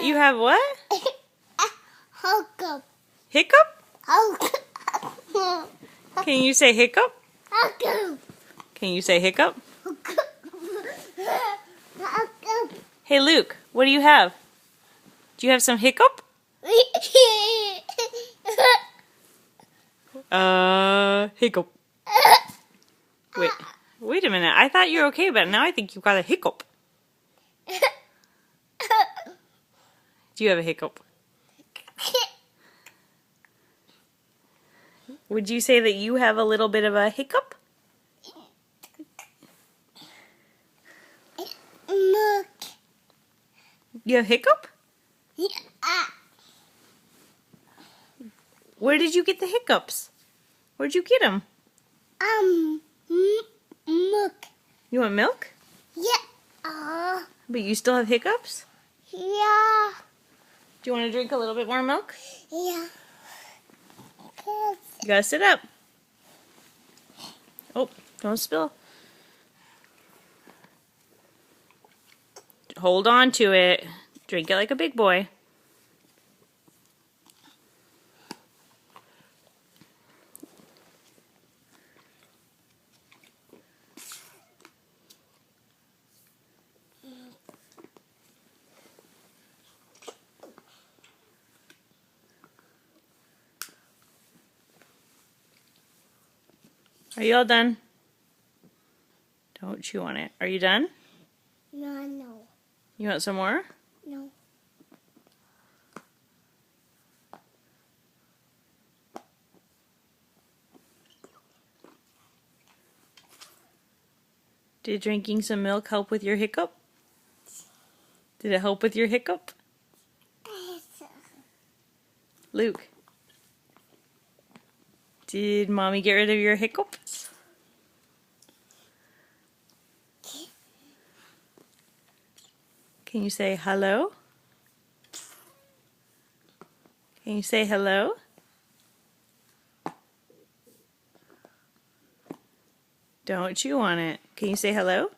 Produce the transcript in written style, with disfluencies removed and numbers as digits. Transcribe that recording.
You have what? Hiccup. Hiccup? Hiccup. Can you say hiccup? Hiccup. Can you say hiccup? Hiccup. Hey Luke, what do you have? Do you have some hiccup? Hiccup. Wait a minute. I thought you were okay, but now I think you've got a hiccup. Do you have a hiccup? Would you say that you have a little bit of a hiccup? Look. You have hiccup? Yeah. Where did you get the hiccups? Where'd you get them? Milk. You want milk? Yeah. But you still have hiccups? Yeah. Do you want to drink a little bit more milk? Yeah. You gotta sit up. Oh, don't spill. Hold on to it. Drink it like a big boy. Are you all done? Don't chew on it. Are you done? No. You want some more? No. Did drinking some milk help with your hiccup? Did it help with your hiccup? Luke, did Mommy get rid of your hiccup? Can you say hello? Can you say hello? Don't chew on it. Can you say hello?